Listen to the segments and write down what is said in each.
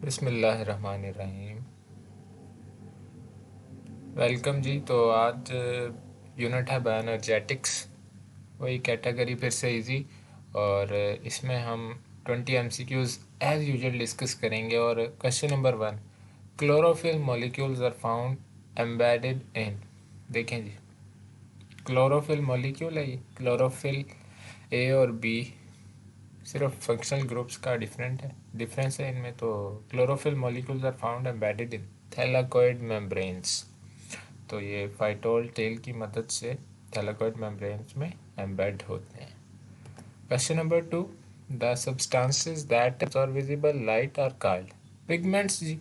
बिस्मिल्लाहिर्रहमानिर्रहीम। वेलकम जी। तो आज यूनिट है बायोएनर्जेटिक्स, वही कैटेगरी फिर से इजी। और इसमें हम 20 एमसीक्यूज़ एज यूजुअल डिस्कस करेंगे। और question number 1, chlorophyll molecules are found embedded in. देखें जी, क्लोरोफिल मॉलिक्यूल है ये। क्लोरोफिल ए और बी सिर्फ फंक्शनल ग्रुप्स का डिफरेंस है इनमें। तो chlorophyll molecules are found embedded in thylakoid membranes. तो ये फाइटोल टेल की मदद से थैलाकोइड मेम्ब्रेन्स में एम्बेड होते हैं। Question number 2, the substances that absorb visible light are called. Pigments जी,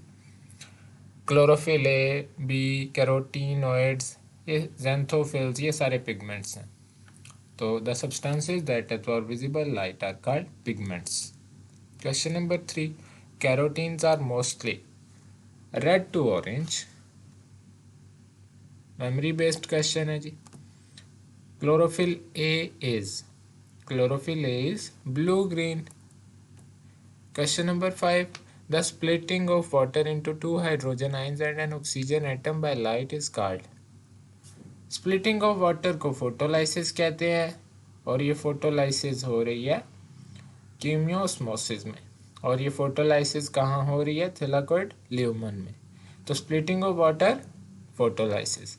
क्लोरोफिल ए, बी, कैरोटीनोइड्स, ये ज़ैंथोफिल्स, ये सारे पिगमेंट्स हैं। तो the substances that absorb visible light are called pigments. Question number 3, carotenes are mostly red to orange. Memory based question है जी। Chlorophyll A is blue green. Question number 5, the splitting of water into two hydrogen ions and an oxygen atom by light is called. Splitting of water को photolysis कहते हैं, और ये photolysis हो रही है कीमियोस्मोसिस में। और ये फोटोलाइसिस कहाँ हो रही है? थैलाकोइड ल्यूमन में। तो splitting of water, photolysis.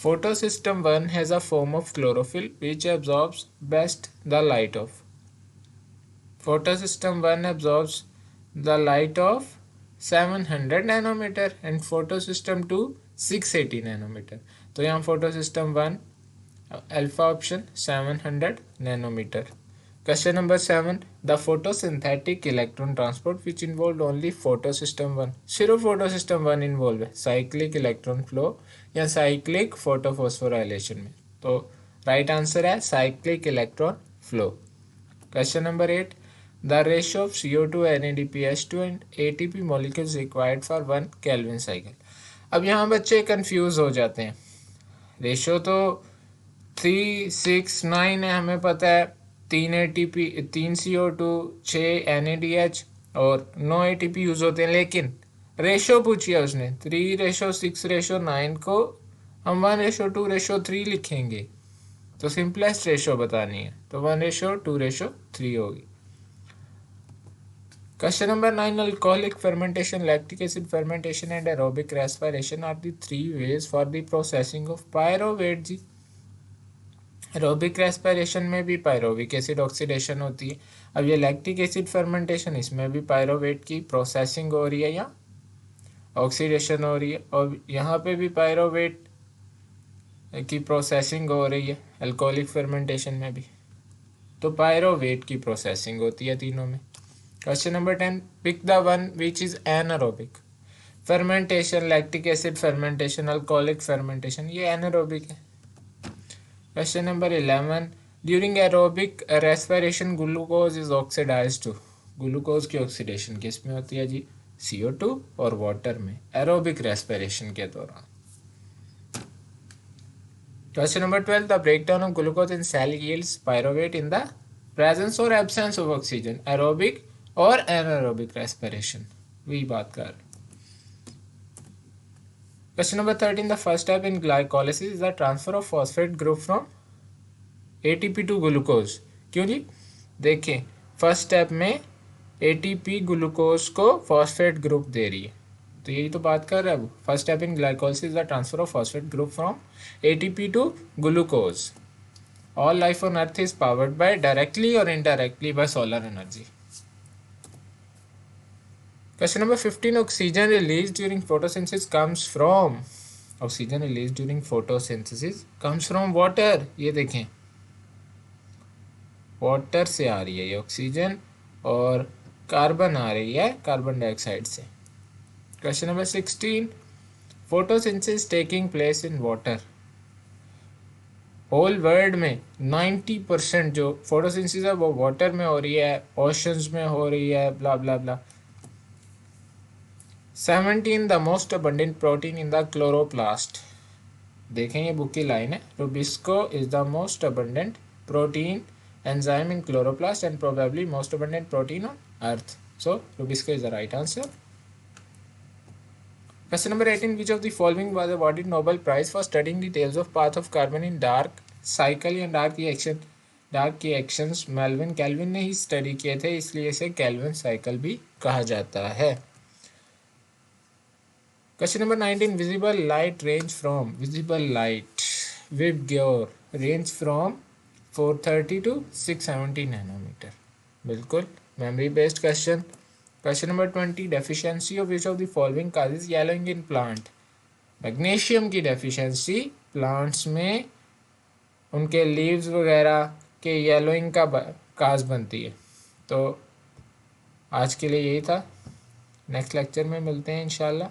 Photosystem 1 has a form of chlorophyll which absorbs best the light of. Photosystem 1 absorbs the light of 700 nanometer and photosystem 2 680 nanometer. तो यहाँ photosystem 1 alpha option 700 nanometre. Question number 7, the photosynthetic electron transport which involve only photosystem 1। सिर्फ photosystem 1 involve है, cyclic electron flow या cyclic photophosphorylation में। तो right answer है cyclic electron flow. Question number 8, the ratio of CO2, NADPH2 and ATP molecules required for 1 Calvin cycle. अब यहाँ बच्चे confuse हो जाते हैं। रेशियो तो 3, 6, 9 है, हमें पता है। 3 ATP, 3 CO2, 6 NADH और 9 ATP यूज होते हैं। लेकिन रेशो पूछिए उसने 3:6:9 को हम 1:2:3 लिखेंगे। तो सिंपलेस्ट रेशो बतानी है, तो 1:2:3 होगी। Question number 9, alcoholic fermentation, lactic acid fermentation and aerobic respiration are the 3 ways for the processing of pyruvate जी। एरोबिक रेस्पिरेशन में भी पायरोविक एसिड ऑक्सीडेशन होती है। अब ये लैक्टिक एसिड फर्मेंटेशन, इसमें भी पायरोवेट की प्रोसेसिंग हो रही है या ऑक्सीडेशन हो रही है। और यहाँ पे भी पायरोवेट की प्रोसेसिंग हो रही है अल्कोहलिक फर्मेंटेशन में भी। तो पायरोवेट की प्रोसेसिंग होती है तीनों में। Question number 10, pick the one which is anaerobic fermentation, lactic acid fermentation, alcoholic fermentation, ये एनारोबिक है। Question number 11, during aerobic respiration glucose is oxidised to. Glucose की ऑक्सीडेशन किस में होती है जी? CO2 और वाटर में, एरोबिक रेस्पिरेशन के दौरान। Question number 12, the breakdown of glucose in cell yields pyruvate in the presence और एब्सेंस ऑफ ऑक्सीजन, एरोबिक और एनारोबिक रेस्पिरेशन, वही बात कर रहे। Question number 13, the first step in glycolysis is the transfer of phosphate group from ATP to glucose। क्यों जी? देखें, first step में ATP glucose को फॉस्फेट ग्रुप दे रही है, तो यही तो बात कर रहा है वो। First step in glycolysis is the transfer of phosphate group from ATP to glucose. All life on earth is powered by directly or indirectly by solar energy. Question number 15, oxygen released during photosynthesis comes from, oxygen released during photosynthesis comes from water। ये देखें, water से आ रही है ये oxygen, और carbon आ रही है कार्बन डाइऑक्साइड से। Question number 16, photosynthesis taking place in water. Whole world में 90% जो फोटोसिंथेसिस है वो वाटर में हो रही है, ओशंस में हो रही है, ब्ला ब्ला ब्ला। 17, the most abundant protein in the chloroplast. देखें, ये बुक की लाइन है, Rubisco is the most abundant protein enzyme in chloroplast and probably most abundant protein on earth, so Rubisco is the right answer। Question number 18, which of the following was awarded Nobel prize for studying details of path of carbon in dark cycle या dark reactions. Melvin Calvin ने ही study किए थे, इसलिए इसे Calvin cycle भी कहा जाता है। Question number 19, visible light range from 430 to 670 nanometre. बिल्कुल memory based question. Question number 20, deficiency of which of the following causes yellowing in plant. Magnesium की डेफिशिएंसी प्लांट्स में उनके लीव्स वगैरह के येलोइंग का काज बनती है। तो आज के लिए यही था, नेक्स्ट लेक्चर में मिलते हैं इंशाल्लाह।